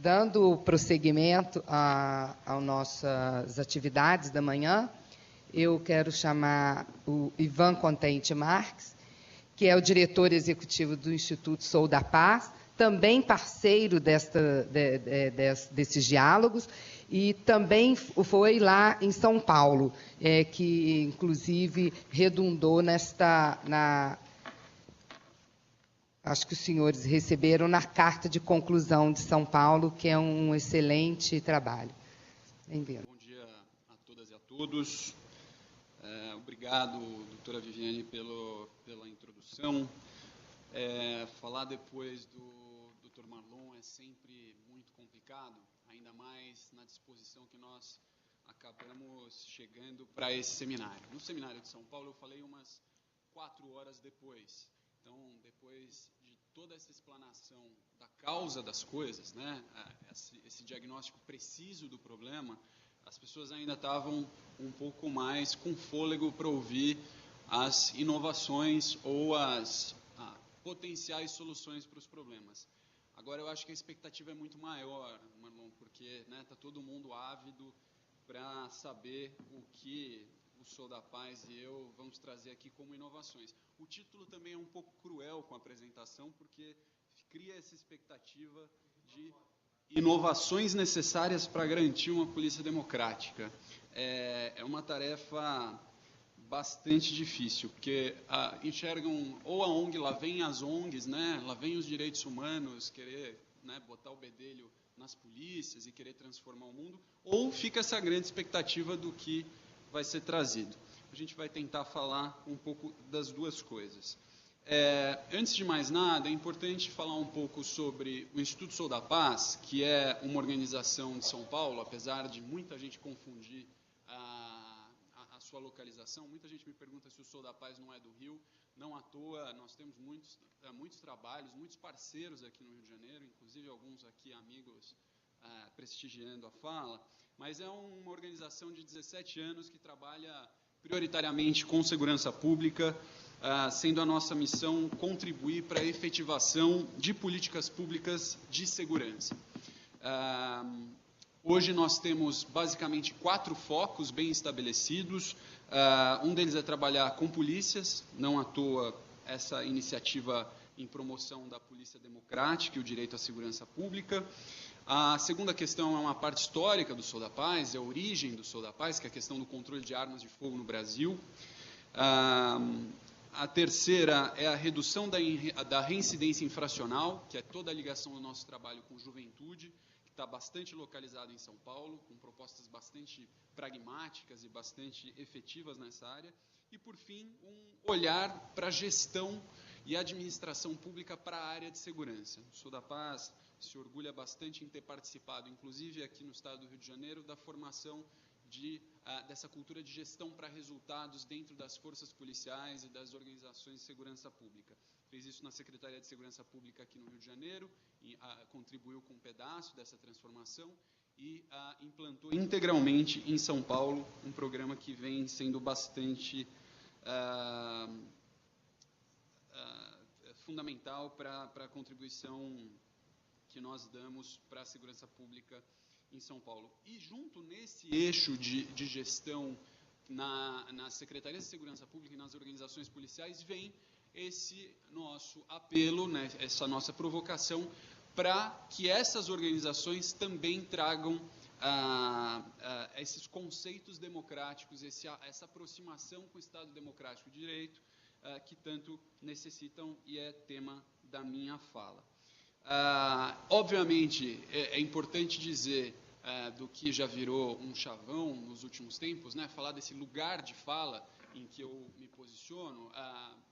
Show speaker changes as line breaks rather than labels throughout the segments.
dando prosseguimento às nossas atividades da manhã, eu quero chamar o Ivan Contente Marques, que é o diretor executivo do Instituto Sou da Paz, também parceiro desses diálogos, e também foi lá em São Paulo, que, inclusive, redundou acho que os senhores receberam na Carta de Conclusão de São Paulo, que é um excelente trabalho. Bem-vindo.
Bom dia a todas e a todos. Obrigado, doutora Viviane, pela introdução. Falar depois do doutor Marlon é sempre muito complicado, ainda mais na disposição que nós acabamos chegando para esse seminário. No seminário de São Paulo, eu falei umas 4 horas depois. Então, depois de toda essa explanação da causa das coisas, né, esse diagnóstico preciso do problema, as pessoas ainda estavam um pouco mais com fôlego para ouvir as inovações ou as potenciais soluções para os problemas. Agora, eu acho que a expectativa é muito maior, Marlon, porque está todo mundo ávido para saber o que o Sou da Paz e eu vamos trazer aqui como inovações. O título também é um pouco cruel com a apresentação, porque cria essa expectativa de inovações necessárias para garantir uma polícia democrática. É uma tarefa bastante difícil, porque enxergam ou a ONG, lá vem as ONGs, né, lá vem os direitos humanos, querer, né, botar o bedelho nas polícias e querer transformar o mundo, ou fica essa grande expectativa do que vai ser trazido. A gente vai tentar falar um pouco das duas coisas. Antes de mais nada, é importante falar um pouco sobre o Instituto Sou da Paz, que é uma organização de São Paulo, apesar de muita gente confundir a sua localização. Muita gente me pergunta se o Sou da Paz não é do Rio. Não à toa, nós temos muitos trabalhos, muitos parceiros aqui no Rio de Janeiro, inclusive alguns aqui amigos prestigiando a fala, mas é uma organização de 17 anos que trabalha prioritariamente com segurança pública, sendo a nossa missão contribuir para a efetivação de políticas públicas de segurança. Hoje nós temos basicamente 4 focos bem estabelecidos. Um deles é trabalhar com polícias, não à toa essa iniciativa em promoção da polícia democrática e o direito à segurança pública. A segunda questão é uma parte histórica do Sou da Paz, é a origem do Sou da Paz, que é a questão do controle de armas de fogo no Brasil. A terceira é a redução da reincidência infracional, que é toda a ligação do nosso trabalho com juventude, que está bastante localizado em São Paulo, com propostas bastante pragmáticas e bastante efetivas nessa área. E, por fim, um olhar para a gestão e administração pública para a área de segurança. O Sou da Paz se orgulha bastante em ter participado, inclusive aqui no estado do Rio de Janeiro, da formação dessa cultura de gestão para resultados dentro das forças policiais e das organizações de segurança pública. Fez isso na Secretaria de Segurança Pública aqui no Rio de Janeiro, e contribuiu com um pedaço dessa transformação e implantou integralmente em São Paulo um programa que vem sendo bastante fundamental para a contribuição que nós damos para a segurança pública em São Paulo. E junto nesse eixo de gestão na Secretaria de Segurança Pública e nas organizações policiais vem esse nosso apelo, né, essa nossa provocação para que essas organizações também tragam esses conceitos democráticos, essa aproximação com o Estado Democrático de Direito que tanto necessitam e é tema da minha fala. Obviamente, é importante dizer do que já virou um chavão nos últimos tempos, né, falar desse lugar de fala em que eu me posiciono.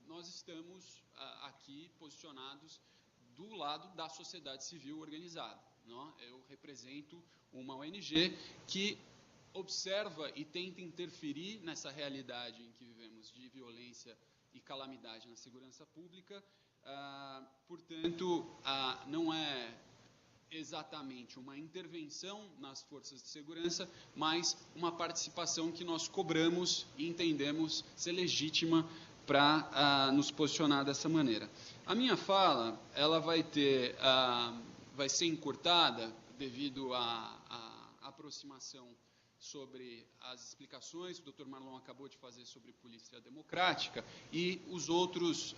Nós estamos aqui posicionados do lado da sociedade civil organizada. Não? Eu represento uma ONG que observa e tenta interferir nessa realidade em que vivemos de violência e calamidade na segurança pública. Portanto, não é exatamente uma intervenção nas forças de segurança, mas uma participação que nós cobramos e entendemos ser legítima para nos posicionar dessa maneira. A minha fala ela vai ter vai ser encurtada devido à aproximação sobre as explicações que o Dr. Marlon acabou de fazer sobre polícia democrática e os outros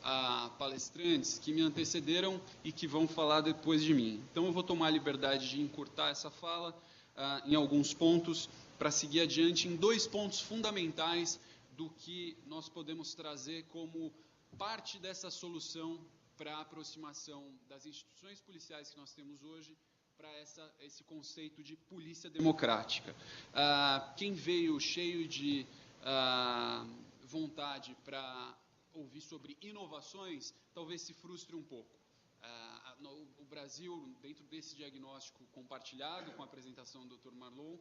palestrantes que me antecederam e que vão falar depois de mim. Então, eu vou tomar a liberdade de encurtar essa fala em alguns pontos para seguir adiante em 2 pontos fundamentais do que nós podemos trazer como parte dessa solução para a aproximação das instituições policiais que nós temos hoje para esse conceito de polícia democrática. Quem veio cheio de vontade para ouvir sobre inovações, talvez se frustre um pouco. O Brasil, dentro desse diagnóstico compartilhado com a apresentação do Dr. Marlon,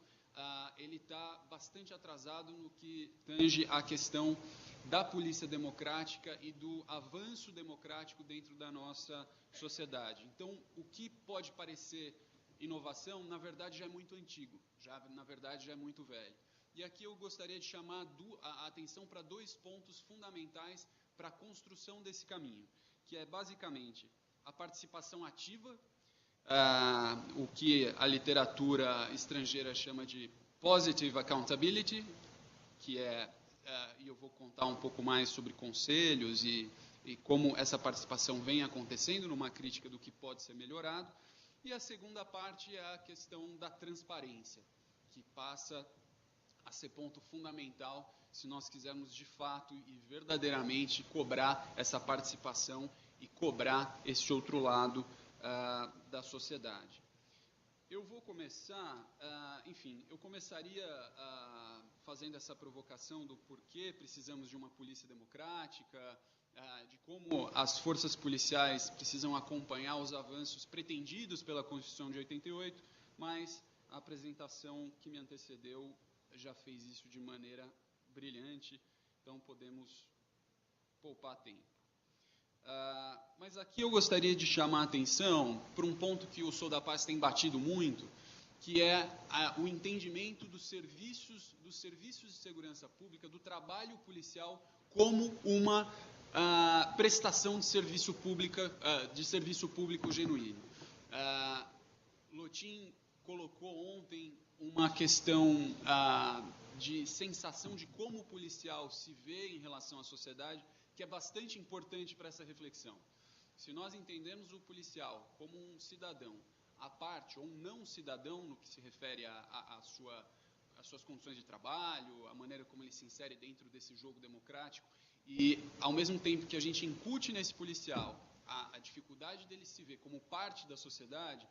ele está bastante atrasado no que tange a questão da polícia democrática e do avanço democrático dentro da nossa sociedade. Então, o que pode parecer inovação, na verdade, já é muito antigo, na verdade, já é muito velho. E aqui eu gostaria de chamar a atenção para 2 pontos fundamentais para a construção desse caminho, que é, basicamente, a participação ativa, o que a literatura estrangeira chama de positive accountability, que e eu vou contar um pouco mais sobre conselhos e como essa participação vem acontecendo numa crítica do que pode ser melhorado. E a segunda parte é a questão da transparência, que passa a ser ponto fundamental se nós quisermos de fato e verdadeiramente cobrar essa participação e cobrar esse outro lado da sociedade. Eu vou começar, eu começaria fazendo essa provocação do porquê precisamos de uma polícia democrática, de como as forças policiais precisam acompanhar os avanços pretendidos pela Constituição de 88, mas a apresentação que me antecedeu já fez isso de maneira brilhante, então podemos poupar tempo. Mas aqui eu gostaria de chamar a atenção para um ponto que o Sou da Paz tem batido muito, que é o entendimento dos serviços de segurança pública, do trabalho policial como uma prestação de serviço público genuíno. Lotin colocou ontem uma questão de sensação de como o policial se vê em relação à sociedade, que é bastante importante para essa reflexão. Se nós entendemos o policial como um cidadão à parte, ou um não cidadão, no que se refere às suas condições de trabalho, a maneira como ele se insere dentro desse jogo democrático, e, ao mesmo tempo que a gente incute nesse policial a dificuldade dele se ver como parte da sociedade,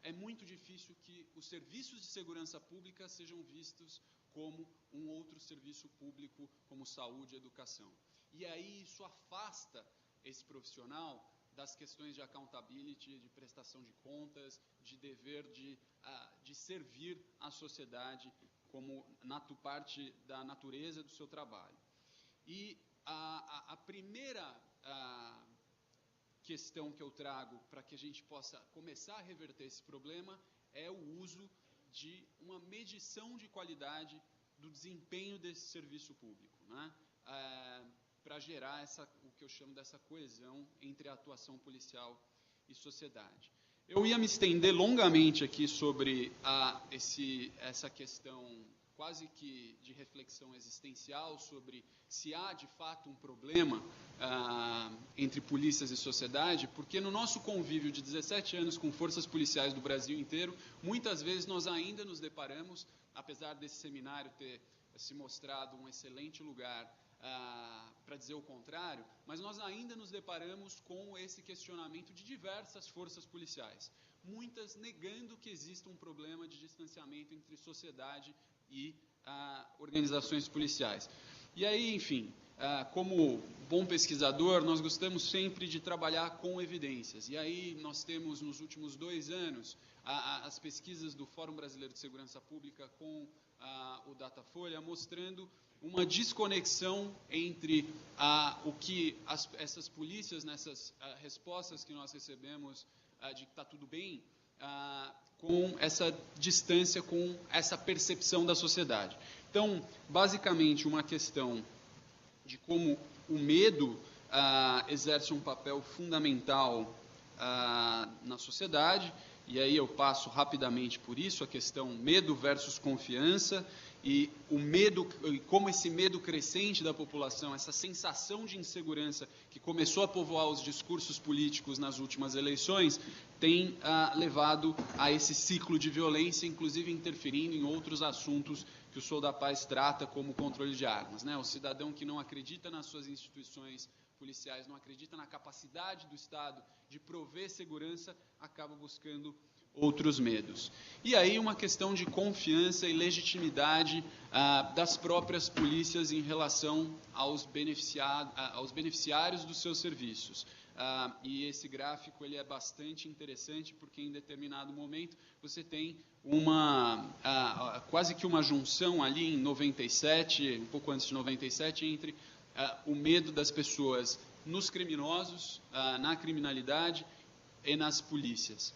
é muito difícil que os serviços de segurança pública sejam vistos como um outro serviço público, como saúde e educação. E aí isso afasta esse profissional das questões de accountability, de prestação de contas, de dever de servir à sociedade como parte da natureza do seu trabalho. E a primeira questão que eu trago para que a gente possa começar a reverter esse problema é o uso de uma medição de qualidade do desempenho desse serviço público, né? Para gerar o que eu chamo dessa coesão entre a atuação policial e sociedade. Eu ia me estender longamente aqui sobre essa questão quase que de reflexão existencial sobre se há de fato um problema entre polícias e sociedade, porque no nosso convívio de 17 anos com forças policiais do Brasil inteiro, muitas vezes nós ainda nos deparamos, apesar desse seminário ter se mostrado um excelente lugar para dizer o contrário, mas nós ainda nos deparamos com esse questionamento de diversas forças policiais, muitas negando que exista um problema de distanciamento entre sociedade e organizações policiais. E aí, enfim, como bom pesquisador, nós gostamos sempre de trabalhar com evidências. E aí nós temos, nos últimos 2 anos, as pesquisas do Fórum Brasileiro de Segurança Pública com o Datafolha, mostrando uma desconexão entre o que essas polícias, nessas respostas que nós recebemos de que está tudo bem, com essa distância, com essa percepção da sociedade. Então, basicamente, uma questão de como o medo exerce um papel fundamental na sociedade e aí eu passo rapidamente por isso, a questão medo versus confiança, e o medo, como esse medo crescente da população, essa sensação de insegurança que começou a povoar os discursos políticos nas últimas eleições, tem levado a esse ciclo de violência, inclusive interferindo em outros assuntos que o Sou da Paz trata, como o controle de armas, né? O cidadão que não acredita nas suas instituições policiais, não acredita na capacidade do Estado de prover segurança, acaba buscando outros medos. E aí uma questão de confiança e legitimidade das próprias polícias em relação aos beneficiários dos seus serviços. E esse gráfico ele é bastante interessante, porque em determinado momento você tem quase que uma junção ali em 97, um pouco antes de 97, entre o medo das pessoas nos criminosos, na criminalidade e nas polícias.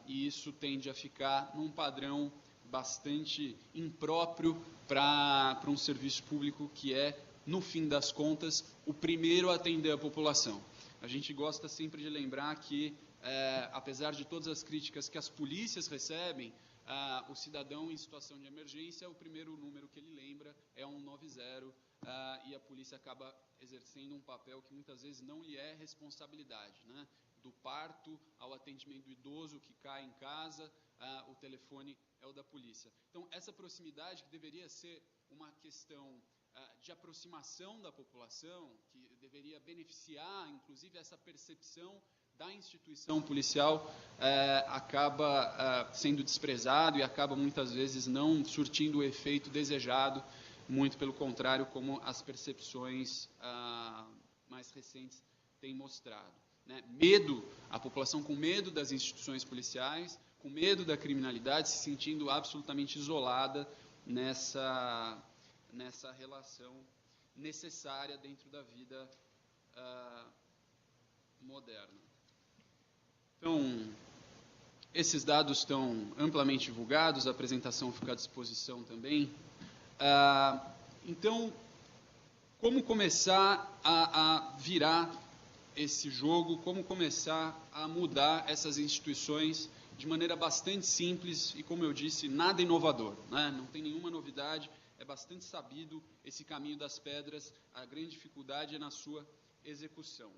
E isso tende a ficar num padrão bastante impróprio para um serviço público que é, no fim das contas, o primeiro a atender a população. A gente gosta sempre de lembrar que, apesar de todas as críticas que as polícias recebem, o cidadão em situação de emergência, o primeiro número que ele lembra é 190, e a polícia acaba exercendo um papel que muitas vezes não lhe é responsabilidade, né? Do parto ao atendimento do idoso que cai em casa, o telefone é o da polícia. Então, essa proximidade, que deveria ser uma questão de aproximação da população, que deveria beneficiar, inclusive, essa percepção da instituição policial, acaba sendo desprezado e acaba, muitas vezes, não surtindo o efeito desejado, muito pelo contrário, como as percepções mais recentes têm mostrado. Né? Medo, a população com medo das instituições policiais, com medo da criminalidade, se sentindo absolutamente isolada nessa relação necessária dentro da vida moderna. Então, esses dados estão amplamente divulgados, a apresentação fica à disposição também. Então, como começar a virar esse jogo, como começar a mudar essas instituições de maneira bastante simples e, como eu disse, nada inovador, né? Não tem nenhuma novidade, é bastante sabido esse caminho das pedras, a grande dificuldade é na sua execução.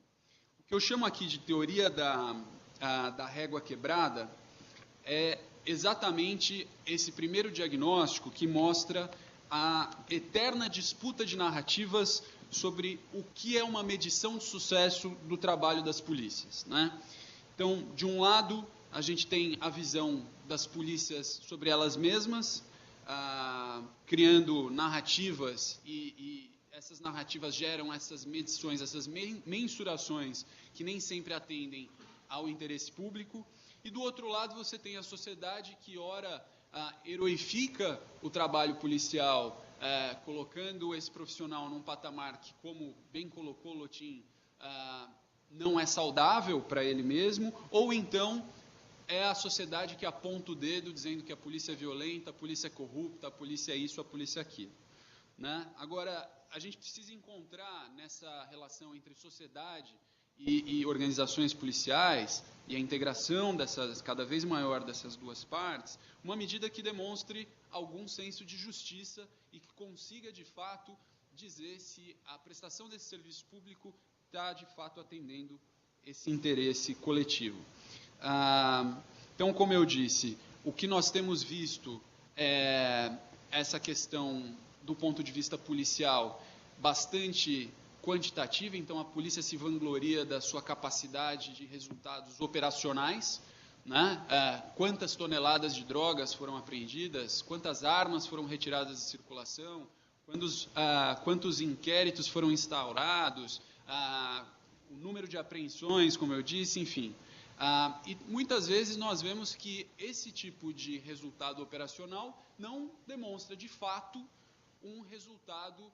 O que eu chamo aqui de teoria da régua quebrada é exatamente esse primeiro diagnóstico que mostra a eterna disputa de narrativas sobre o que é uma medição de sucesso do trabalho das polícias, né? Então, de um lado, a gente tem a visão das polícias sobre elas mesmas, criando narrativas, e essas narrativas geram essas medições, essas mensurações, que nem sempre atendem ao interesse público. E, do outro lado, você tem a sociedade que, ora, heroifica o trabalho policial, colocando esse profissional num patamar que, como bem colocou Lotin, não é saudável para ele mesmo, ou então é a sociedade que aponta o dedo dizendo que a polícia é violenta, a polícia é corrupta, a polícia é isso, a polícia é aquilo, né? Agora, a gente precisa encontrar nessa relação entre sociedade e organizações policiais, e a integração cada vez maior dessas duas partes, uma medida que demonstre algum senso de justiça e que consiga, de fato, dizer se a prestação desse serviço público está, de fato, atendendo esse interesse coletivo. Então, como eu disse, o que nós temos visto é essa questão, do ponto de vista policial, bastante quantitativa. Então, a polícia se vangloria da sua capacidade de resultados operacionais, né? Quantas toneladas de drogas foram apreendidas, quantas armas foram retiradas de circulação, quantos inquéritos foram instaurados, o número de apreensões, como eu disse, enfim. E muitas vezes nós vemos que esse tipo de resultado operacional não demonstra, de fato, um resultado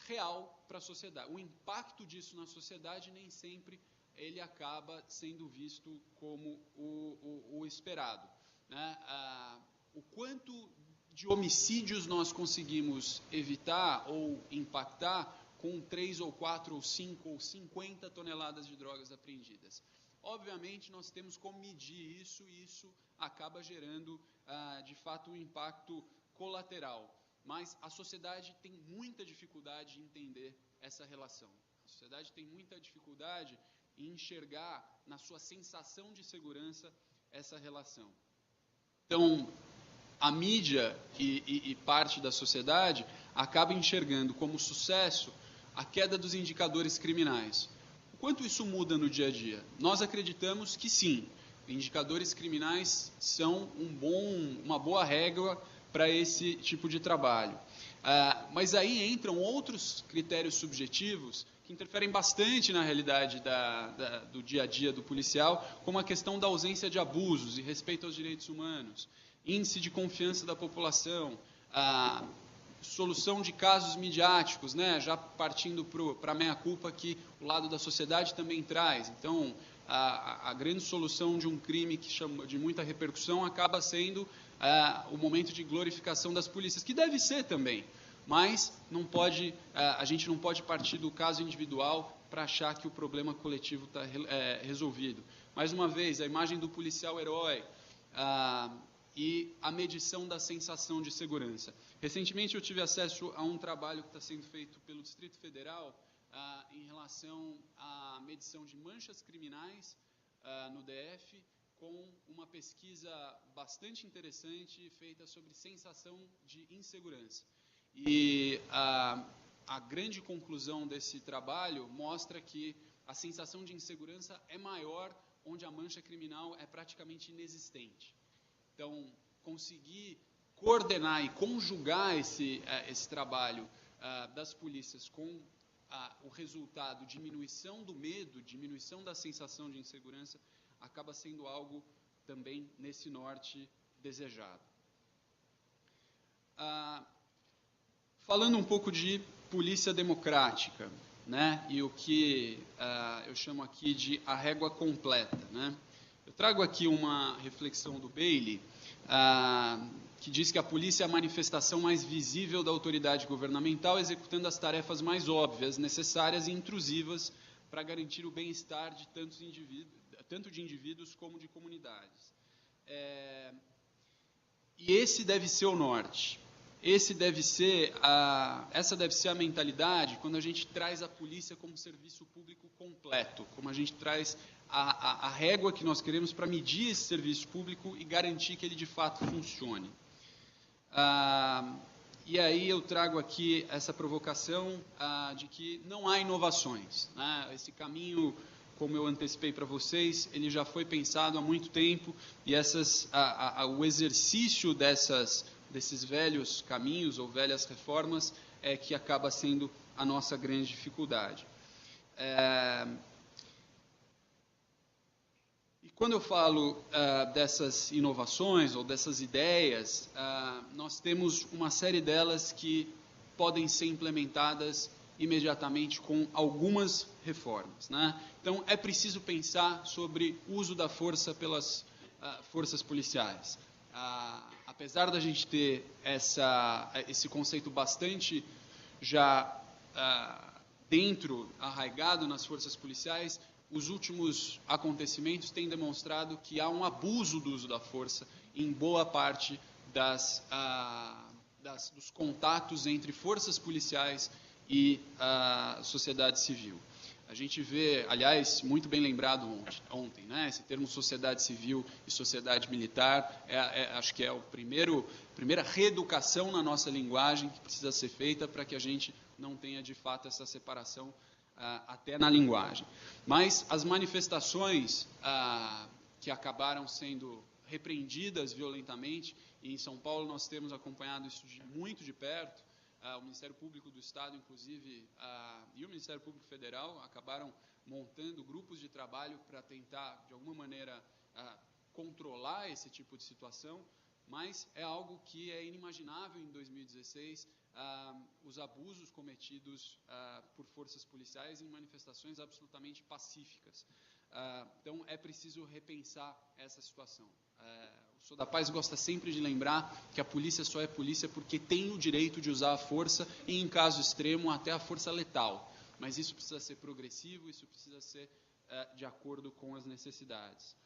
real para a sociedade. O impacto disso na sociedade nem sempre ele acaba sendo visto como o esperado, né? O quanto de homicídios nós conseguimos evitar ou impactar com 3 ou 4 ou 5 ou 50 toneladas de drogas apreendidas? Obviamente, nós temos como medir isso, e isso acaba gerando, de fato, um impacto colateral. Mas a sociedade tem muita dificuldade em entender essa relação. A sociedade tem muita dificuldade em enxergar, na sua sensação de segurança, essa relação. Então, a mídia e parte da sociedade acaba enxergando como sucesso a queda dos indicadores criminais. O quanto isso muda no dia a dia? Nós acreditamos que sim, indicadores criminais são uma boa régua para esse tipo de trabalho. Mas aí entram outros critérios subjetivos que interferem bastante na realidade do dia a dia do policial, como a questão da ausência de abusos e respeito aos direitos humanos, índice de confiança da população, solução de casos midiáticos, né, já partindo para a meia-culpa que o lado da sociedade também traz. Então, a grande solução de um crime que chama de muita repercussão acaba sendo o momento de glorificação das polícias, que deve ser também, mas a gente não pode partir do caso individual para achar que o problema coletivo está resolvido. Mais uma vez, a imagem do policial herói e a medição da sensação de segurança. Recentemente eu tive acesso a um trabalho que está sendo feito pelo Distrito Federal em relação à medição de manchas criminais no DF, com uma pesquisa bastante interessante feita sobre sensação de insegurança. E a grande conclusão desse trabalho mostra que a sensação de insegurança é maior onde a mancha criminal é praticamente inexistente. Então, conseguir coordenar e conjugar esse trabalho das polícias com o resultado, diminuição do medo, diminuição da sensação de insegurança, acaba sendo algo também nesse norte desejado. Falando um pouco de polícia democrática, né, e o que eu chamo aqui de a régua completa, né? Eu trago aqui uma reflexão do Bailey, que diz que a polícia é a manifestação mais visível da autoridade governamental, executando as tarefas mais óbvias, necessárias e intrusivas para garantir o bem-estar de tanto de indivíduos como de comunidades. E esse deve ser o norte. Essa deve ser a mentalidade quando a gente traz a polícia como serviço público completo, como a gente traz a régua que nós queremos para medir esse serviço público e garantir que ele de fato funcione. E aí eu trago aqui essa provocação de que não há inovações, né? Esse caminho, como eu antecipei para vocês, ele já foi pensado há muito tempo, e o exercício desses velhos caminhos ou velhas reformas é que acaba sendo a nossa grande dificuldade. E quando eu falo dessas inovações ou dessas ideias, nós temos uma série delas que podem ser implementadas imediatamente com algumas reformas, né? Então, é preciso pensar sobre o uso da força pelas forças policiais. Apesar da gente ter esse conceito bastante já arraigado nas forças policiais, os últimos acontecimentos têm demonstrado que há um abuso do uso da força em boa parte dos contatos entre forças policiais e a sociedade civil. A gente vê, aliás, muito bem lembrado ontem, né, esse termo sociedade civil e sociedade militar, acho que é a primeira reeducação na nossa linguagem que precisa ser feita para que a gente não tenha, de fato, essa separação até na linguagem. Mas as manifestações que acabaram sendo repreendidas violentamente, e em São Paulo nós temos acompanhado isso muito de perto, o Ministério Público do Estado, inclusive, e o Ministério Público Federal acabaram montando grupos de trabalho para tentar, de alguma maneira, controlar esse tipo de situação, mas é algo que é inimaginável em 2016, os abusos cometidos por forças policiais em manifestações absolutamente pacíficas. Então, é preciso repensar essa situação. O Sou da Paz gosta sempre de lembrar que a polícia só é polícia porque tem o direito de usar a força e, em caso extremo, até a força letal. Mas isso precisa ser progressivo, isso precisa ser de acordo com as necessidades.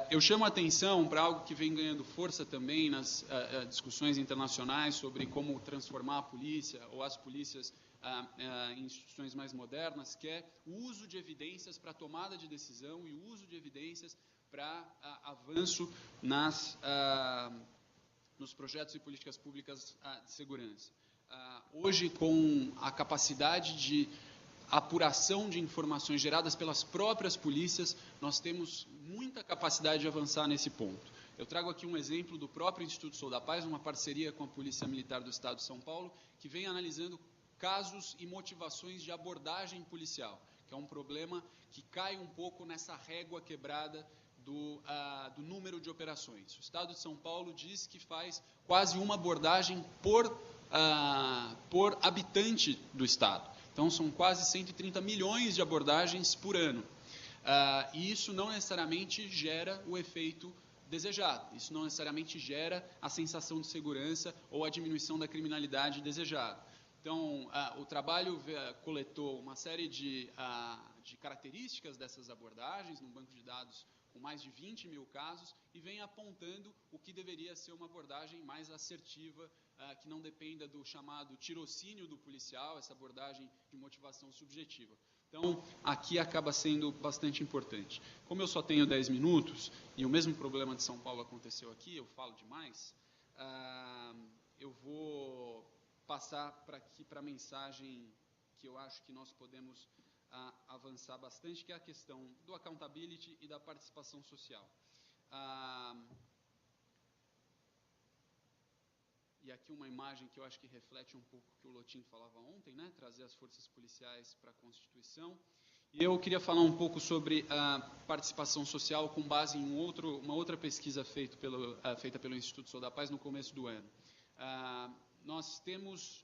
Eu chamo a atenção para algo que vem ganhando força também nas discussões internacionais sobre como transformar a polícia ou as polícias em instituições mais modernas, que é o uso de evidências para tomada de decisão e o uso de evidências para avanço nos projetos e políticas públicas de segurança. Hoje, com a capacidade de apuração de informações geradas pelas próprias polícias, nós temos muita capacidade de avançar nesse ponto. Eu trago aqui um exemplo do próprio Instituto Sou da Paz, uma parceria com a Polícia Militar do Estado de São Paulo, que vem analisando casos e motivações de abordagem policial, que é um problema que cai um pouco nessa régua quebrada do número de operações. O Estado de São Paulo diz que faz quase uma abordagem por habitante do Estado. Então, são quase 130 milhões de abordagens por ano. E isso não necessariamente gera o efeito desejado. Isso não necessariamente gera a sensação de segurança ou a diminuição da criminalidade desejada. Então, o trabalho coletou uma série de características dessas abordagens, num banco de dados com mais de 20 mil casos, e vem apontando o que deveria ser uma abordagem mais assertiva, que não dependa do chamado tirocínio do policial, essa abordagem de motivação subjetiva. Então, aqui acaba sendo bastante importante. Como eu só tenho 10 minutos, e o mesmo problema de São Paulo aconteceu aqui, eu falo demais, eu vou passar para a mensagem que eu acho que nós podemos avançar bastante, que é a questão do accountability e da participação social. E aqui uma imagem que eu acho que reflete um pouco o que o Lotin falava ontem, né? Trazer as forças policiais para a Constituição. E eu queria falar um pouco sobre a participação social com base em uma outra pesquisa feita pelo Instituto Sou da Paz no começo do ano. Nós temos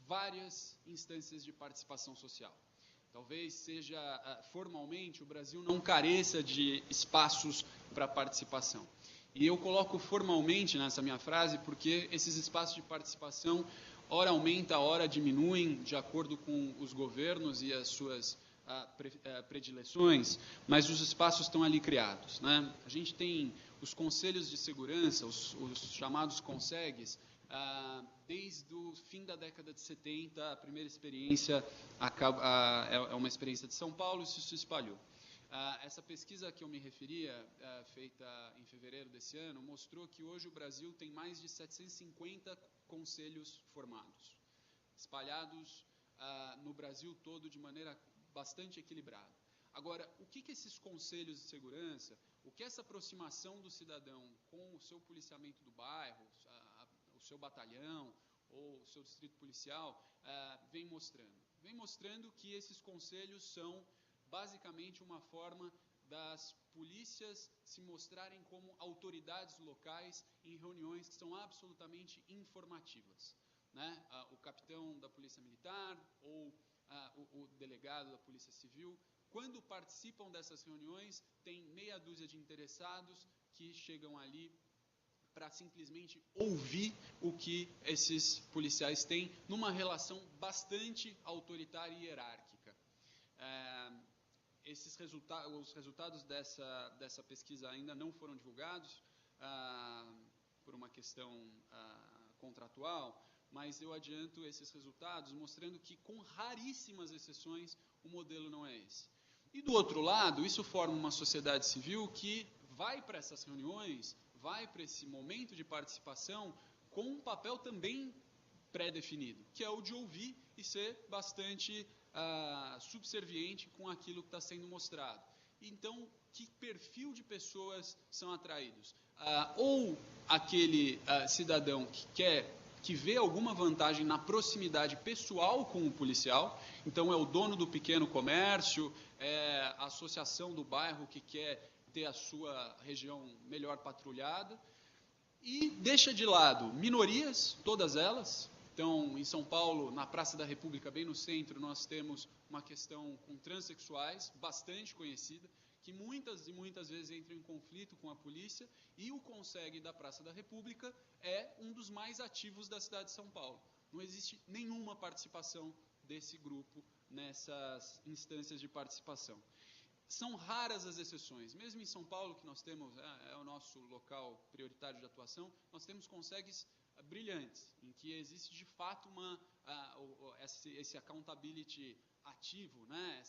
várias instâncias de participação social. Talvez seja, formalmente, o Brasil não careça de espaços para participação. E eu coloco formalmente nessa minha frase porque esses espaços de participação, ora aumentam, ora diminuem, de acordo com os governos e as suas predileções, mas os espaços estão ali criados, né? A gente tem os conselhos de segurança, os chamados CONSEGs, desde o fim da década de 70, a primeira experiência é uma experiência de São Paulo e isso se espalhou. Essa pesquisa que eu me referia, feita em fevereiro desse ano, mostrou que hoje o Brasil tem mais de 750 conselhos formados, espalhados no Brasil todo de maneira bastante equilibrada. Agora, o que esses conselhos de segurança, o que essa aproximação do cidadão com o seu policiamento do bairro, o seu batalhão ou o seu distrito policial, vem mostrando? Vem mostrando que esses conselhos são basicamente uma forma das polícias se mostrarem como autoridades locais em reuniões que são absolutamente informativas, né? O capitão da Polícia Militar ou o delegado da Polícia Civil, quando participam dessas reuniões, tem meia dúzia de interessados que chegam ali para simplesmente ouvir o que esses policiais têm numa relação bastante autoritária e hierárquica. Os resultados dessa pesquisa ainda não foram divulgados por uma questão contratual, mas eu adianto esses resultados mostrando que, com raríssimas exceções, o modelo não é esse. E, do outro lado, isso forma uma sociedade civil que vai para essas reuniões, vai para esse momento de participação com um papel também pré-definido, que é o de ouvir e ser bastante subserviente com aquilo que está sendo mostrado. Então, que perfil de pessoas são atraídos? Ou aquele cidadão que vê alguma vantagem na proximidade pessoal com o policial, então é o dono do pequeno comércio, é a associação do bairro que quer ter a sua região melhor patrulhada, e deixa de lado minorias, todas elas. Então, em São Paulo, na Praça da República, bem no centro, nós temos uma questão com transexuais, bastante conhecida, que muitas e muitas vezes entram em conflito com a polícia, e o CONSEG da Praça da República é um dos mais ativos da cidade de São Paulo. Não existe nenhuma participação desse grupo nessas instâncias de participação. são raras as exceções. Mesmo em São Paulo, que nós temos, é o nosso local prioritário de atuação, nós temos consegues brilhantes, em que existe de fato esse accountability ativo, né?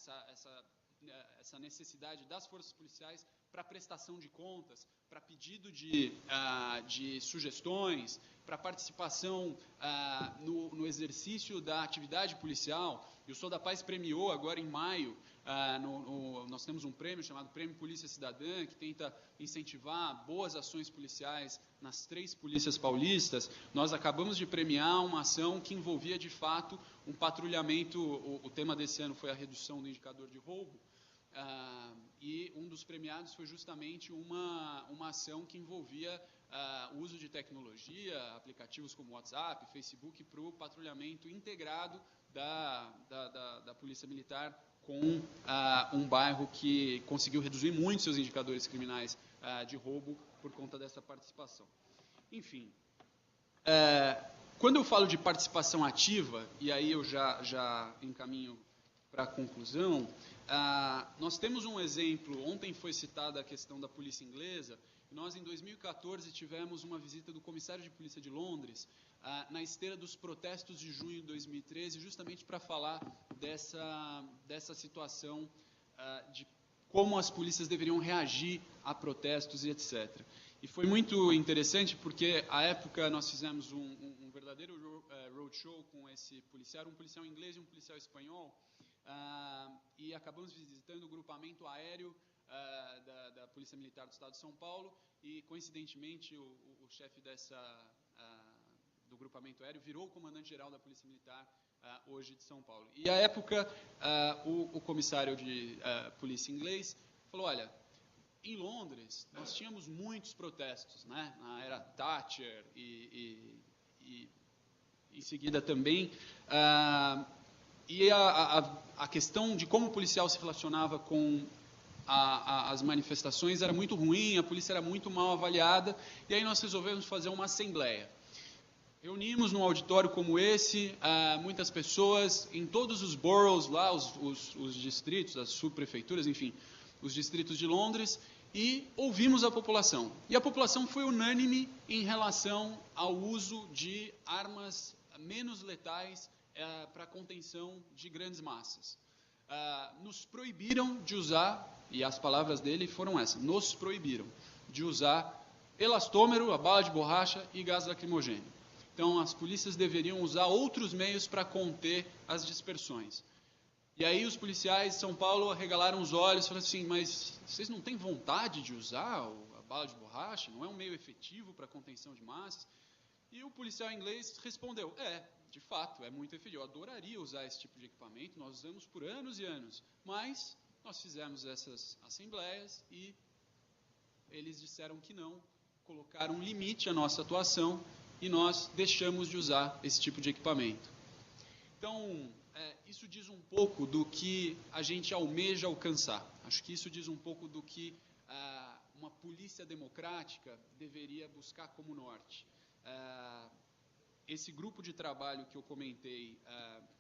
essa necessidade das forças policiais para prestação de contas, para pedido de sugestões, para participação no exercício da atividade policial. E o Sou da Paz premiou agora em maio, nós temos um prêmio chamado Prêmio Polícia Cidadã, que tenta incentivar boas ações policiais nas 3 polícias paulistas. Nós acabamos de premiar uma ação que envolvia, de fato, um patrulhamento. O tema desse ano foi a redução do indicador de roubo. E um dos premiados foi justamente uma ação que envolvia o uso de tecnologia, aplicativos como WhatsApp, Facebook, para o patrulhamento integrado da Polícia Militar com um bairro que conseguiu reduzir muito seus indicadores criminais de roubo por conta dessa participação. Enfim, quando eu falo de participação ativa, e aí eu já encaminho para a conclusão, nós temos um exemplo. Ontem foi citada a questão da polícia inglesa. Nós, em 2014, tivemos uma visita do comissário de polícia de Londres, na esteira dos protestos de junho de 2013, justamente para falar dessa situação de como as polícias deveriam reagir a protestos e etc. E foi muito interessante porque, à época, nós fizemos um verdadeiro roadshow com esse policial, um policial inglês e um policial espanhol, e acabamos visitando o grupamento aéreo da Polícia Militar do Estado de São Paulo, e, coincidentemente, o chefe do grupamento aéreo virou o comandante-geral da Polícia Militar hoje de São Paulo. E, à época, o comissário de polícia inglês falou: olha, em Londres nós tínhamos muitos protestos, né, na era Thatcher e em seguida também, e a questão de como o policial se relacionava com as manifestações era muito ruim, a polícia era muito mal avaliada, e aí nós resolvemos fazer uma assembleia. Reunimos num auditório como esse, muitas pessoas em todos os boroughs lá, os distritos, as subprefeituras, enfim, os distritos de Londres, e ouvimos a população. E a população foi unânime em relação ao uso de armas menos letais para a contenção de grandes massas. Nos proibiram de usar, e as palavras dele foram essas: nos proibiram de usar elastômero, a bala de borracha e gás lacrimogêneo. Então, as polícias deveriam usar outros meios para conter as dispersões. E aí os policiais de São Paulo arregalaram os olhos e falaram assim: mas vocês não têm vontade de usar a bala de borracha? Não é um meio efetivo para a contenção de massas? E o policial inglês respondeu: de fato, é muito efetivo. Eu adoraria usar esse tipo de equipamento, nós usamos por anos e anos, mas nós fizemos essas assembleias e eles disseram que não, colocaram um limite à nossa atuação e nós deixamos de usar esse tipo de equipamento. Então, isso diz um pouco do que a gente almeja alcançar. Acho que isso diz um pouco do que uma polícia democrática deveria buscar como norte. Esse grupo de trabalho que eu comentei,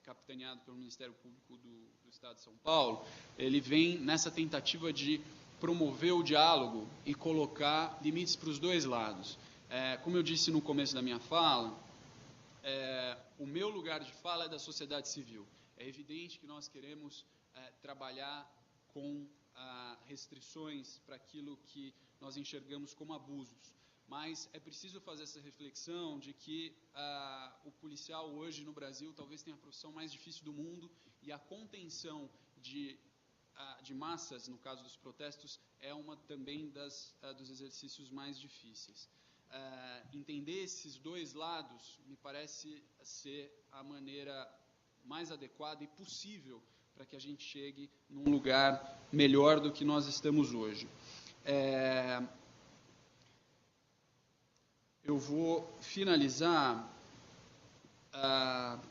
capitaneado pelo Ministério Público do Estado de São Paulo, ele vem nessa tentativa de promover o diálogo e colocar limites para os dois lados. Como eu disse no começo da minha fala, o meu lugar de fala é da sociedade civil. É evidente que nós queremos trabalhar com restrições para aquilo que nós enxergamos como abusos. Mas é preciso fazer essa reflexão de que o policial hoje no Brasil talvez tenha a profissão mais difícil do mundo, e a contenção de massas, no caso dos protestos, é uma também dos exercícios mais difíceis. Entender esses dois lados me parece ser a maneira mais adequada e possível para que a gente chegue num lugar melhor do que nós estamos hoje. Eu vou finalizar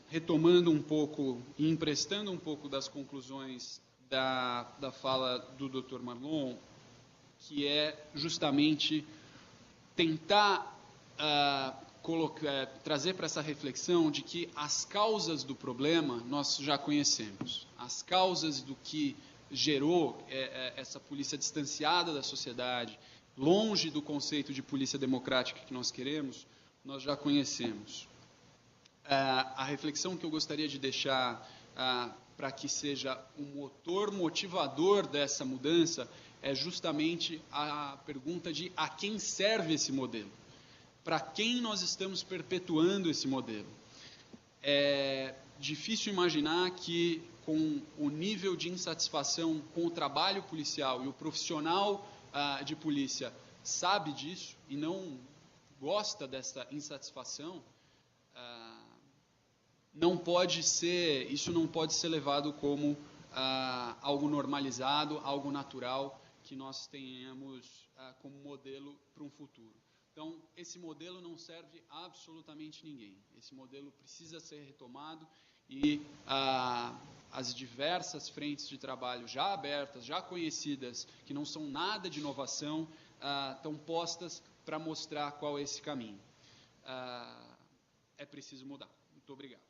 retomando um pouco e emprestando um pouco das conclusões da fala do Dr. Marlon, que é justamente tentar trazer para essa reflexão de que as causas do problema nós já conhecemos. As causas do que gerou essa polícia distanciada da sociedade, longe do conceito de polícia democrática que nós queremos, nós já conhecemos. A reflexão que eu gostaria de deixar para que seja o motor motivador dessa mudança é justamente a pergunta de a quem serve esse modelo? Para quem nós estamos perpetuando esse modelo? É difícil imaginar que, com o nível de insatisfação com o trabalho policial, e o profissional de polícia sabe disso e não gosta dessa insatisfação, isso não pode ser levado como algo normalizado, algo natural, que nós tenhamos como modelo para um futuro. Então, esse modelo não serve a absolutamente ninguém. Esse modelo precisa ser retomado e as diversas frentes de trabalho já abertas, já conhecidas, que não são nada de inovação, estão postas para mostrar qual é esse caminho. É preciso mudar. Muito obrigado.